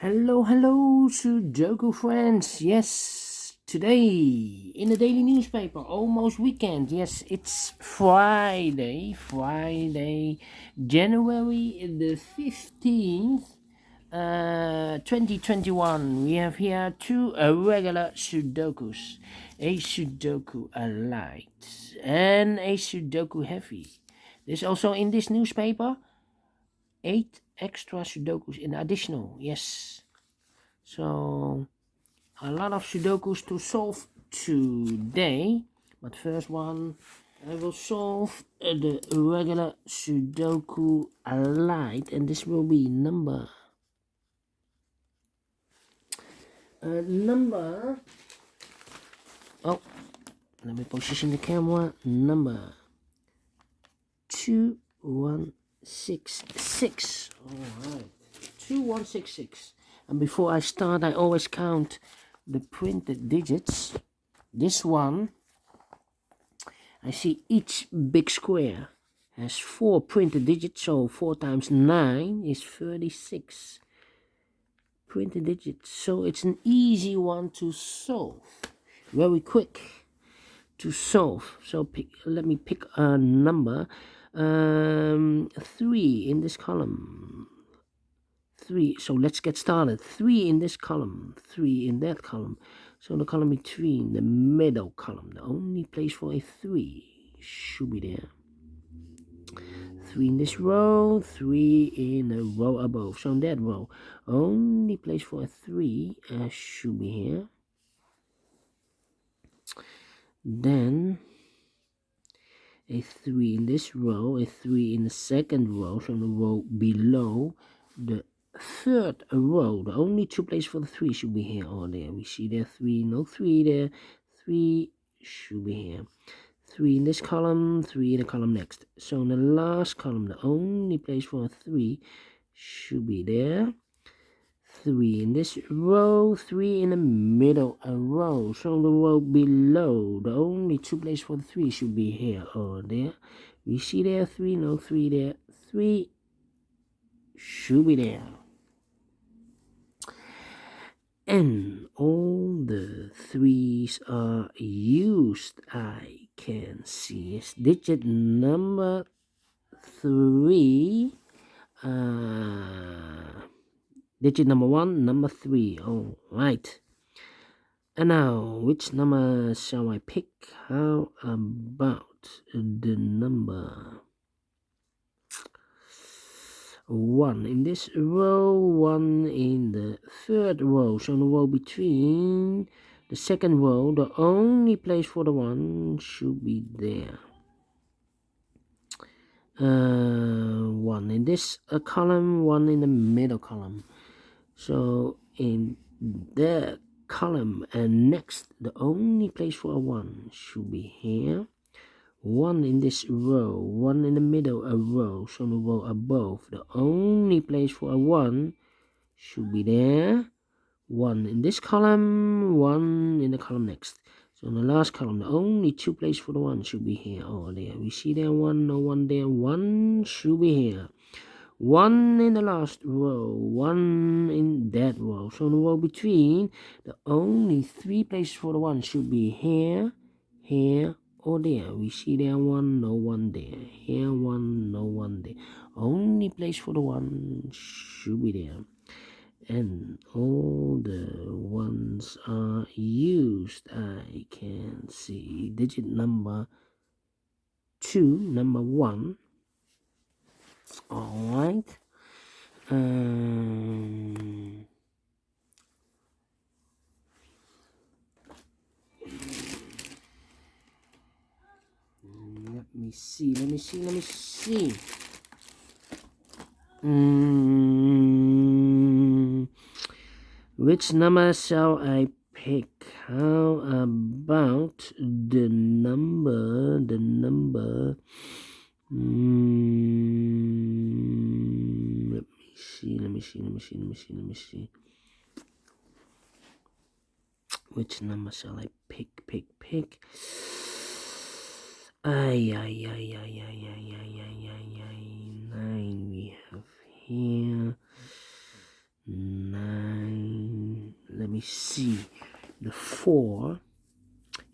Hello, Sudoku friends. Yes, today in the daily newspaper, almost weekend. Yes, it's Friday, January the 15th, 2021. We have here two regular Sudokus, a Sudoku Light and a Sudoku Heavy. There's also in this newspaper 8 extra Sudokus in additional. Yes. So a lot of Sudokus to solve today, but first one I will solve the regular Sudoku Light, and this will be number oh, let me position the camera. Number 2166. All right, 2166. And before I start, I always count the printed digits. This one, I see each big square has 4 printed digits, so 4 times 9 is 36 printed digits. So it's an easy one to solve, very quick to solve. So let me pick a number. 3 in this column. 3. So let's get started. 3 in this column, 3 in that column. So the column between, the middle column, the only place for a 3 should be there. 3 in this row, 3 in the row above. So in that row, only place for a 3 should be here. Then a 3 in this row, a 3 in the second row, so the row below the third row. The only 2 places for the 3 should be here or there. We see there 3, no 3 there. 3 should be here. 3 in this column, 3 in the column next. So in the last column, the only place for a 3 should be there. 3 in this row, 3 in the middle row. So the row below, the only 2 places for the 3 should be here or there. We see there 3, no 3 there. 3 should be there. And all the 3s are used. I can see it's digit number 3. Digit number 1, number 3. All right. And now, which number shall I pick? How about the number 1 in this row, 1 in the third row. So in the row between the second row, the only place for the 1 should be there. 1 in this column, 1 in the middle column. So in the column and next, the only place for a 1 should be here. 1 in this row, 1 in the middle row, so the row above, the only place for a 1 should be there. 1 in this column, 1 in the column next. So in the last column, the only 2 places for the 1 should be here or there. We see there 1, no 1 there, 1 should be here. 1 in the last row, 1 in that row. So in the row between, the only 3 places for the 1 should be here, here, or there. We see there 1, no 1 there. Here 1, no 1 there. Only place for the 1 should be there. And all the 1s are used. I can see digit number 2, number 1. All right. Let me see. Which number shall I pick? How about the number? Let me see. Which number shall I pick? Ay. 9 we have here. 9. me see the 4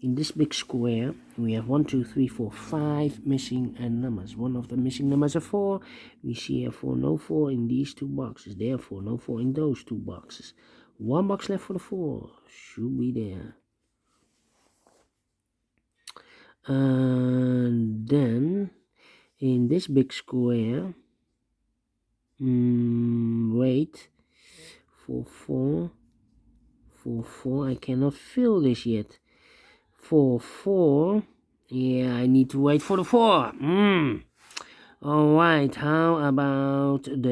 in this big square. We have 1, 2, 3, 4, 5 missing numbers. One of the missing numbers are 4. We see a 4, no 4 in these 2 boxes. Therefore, no 4 in those 2 boxes. 1 box left for the 4. Should be there. And then in this big square, wait, 4, 4, 4, 4. I cannot fill this yet. 4, 4. Yeah, I need to wait for the 4. Alright, how about the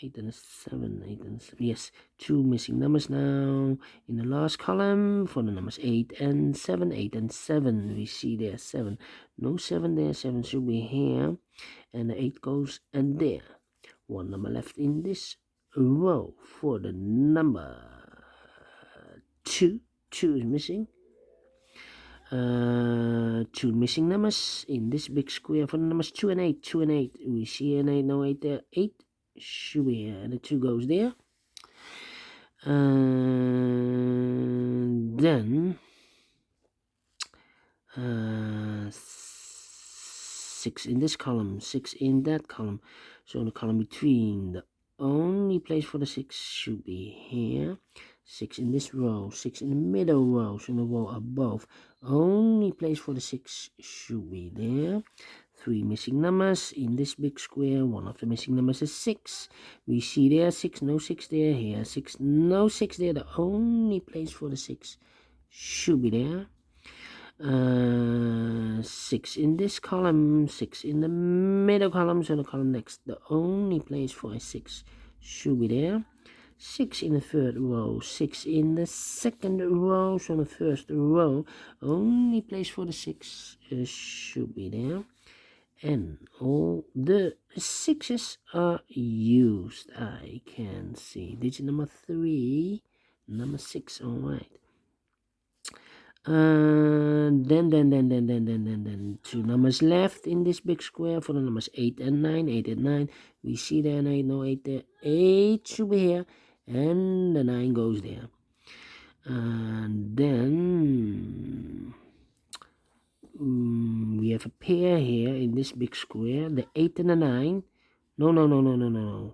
8 and a 7, 8 and 7. Yes, 2 missing numbers now in the last column for the numbers 8 and 7. 8 and 7, we see there 7. No 7 there, 7 should be here, and the 8 goes and there. 1 number left in this row for the number 2. 2 is missing. 2 missing numbers in this big square for the numbers 2 and 8. 2 and 8, we see an 8, no 8 there. 8 should be here, and the 2 goes there. And then 6 in this column, 6 in that column. So the column between, the only place for the 6 should be here. 6 in this row, 6 in the middle row, so in the row above. Only place for the 6 should be there. 3 missing numbers in this big square. One of the missing numbers is 6. We see there 6, no 6 there. Here 6, no 6 there. The only place for the 6 should be there. 6 in this column, 6 in the middle column, so the column next. The only place for a 6 should be there. 6 in the third row, 6 in the second row, so the first row, only place for the 6 should be there. And all the 6s are used. I can see digit number 3, number 6. All right. Then 2 numbers left in this big square for the numbers 8 and 9. 8 and 9, we see there 9, no 8 there. 8 should be here, and the 9 goes there. And then we have a pair here in this big square, the 8 and the 9. No.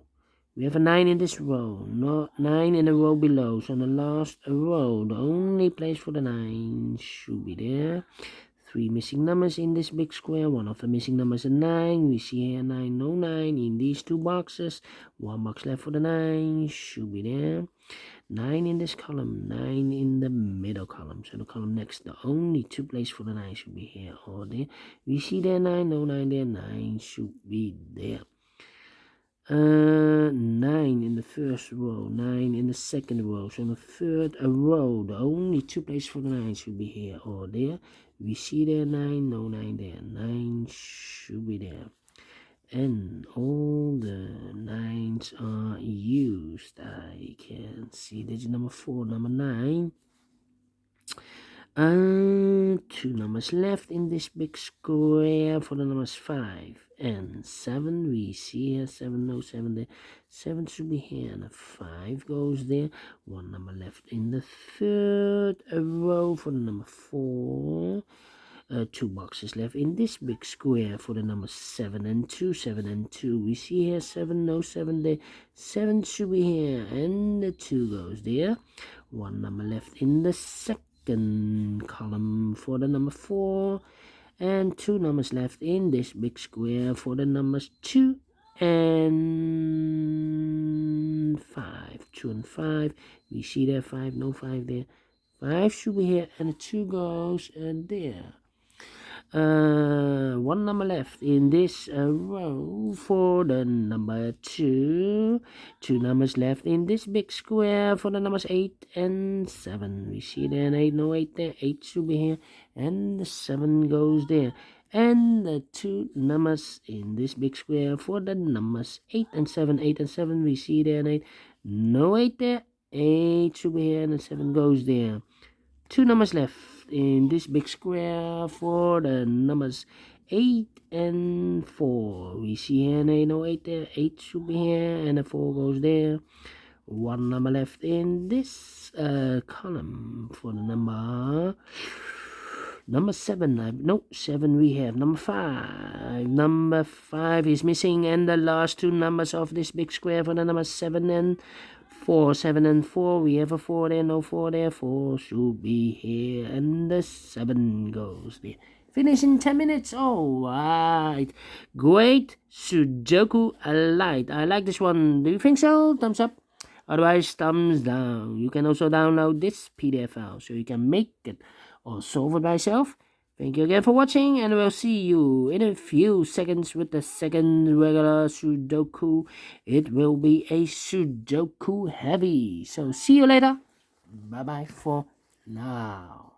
We have a 9 in this row, no 9 in the row below. So in the last row, the only place for the 9 should be there. 3 missing numbers in this big square. One of the missing numbers is 9. We see here 9, no 9 in these 2 boxes. 1 box left for the 9 should be there. 9 in this column, 9 in the middle column. So the column next, the only 2 places for the 9 should be here or there. We see there 9, no 9 there. 9 should be there. 9 in the first row, 9 in the second row. So in the third row, the only 2 places for the 9 should be here or there. We see there 9, no 9 there. 9 should be there. And all the 9s are used. I can see digit number 4, number 9. 2 numbers left in this big square for the numbers 5 and 7. We see here 7, no 7 there. 7 should be here, and the 5 goes there. 1 number left in the third row for the number 4. 2 boxes left in this big square for the numbers 7 and 2. 7 and 2. We see here 7, no 7 there. 7 should be here, and the 2 goes there. 1 number left in the second column for the number 4, and 2 numbers left in this big square for the numbers 2 and 5. 2 and 5. We see there 5, no 5 there. 5 should be here, and the 2 goes there. 1 number left in this row for the number 2. 2 numbers left in this big square for the numbers 8 and 7. We see there 8, no 8 there. 8 should be here, and the 7 goes there. And the 2 numbers in this big square for the numbers 8 and 7. 8 and 7, we see there 8, no 8 there. 8 should be here, and the 7 goes there. 2 numbers left in this big square for the numbers 8 and 4. We see here an 8, no 8 there. 8 should be here, and a 4 goes there. One number left in this column for the number 7. No, 7 we have. Number 5. Number 5 is missing, and the last two numbers of this big square for the number 7 and 4. 7 and 4. We have a 4 there, no 4 there. 4 should be here, and the 7 goes there. Finish in 10 minutes. All right. Great Sudoku Light. I like this one. Do you think so? Thumbs up. Otherwise, thumbs down. You can also download this PDF file so you can make it or solve it by yourself. Thank you again for watching, and we'll see you in a few seconds with the second regular Sudoku. It will be a Sudoku heavy. So see you later. Bye-bye for now.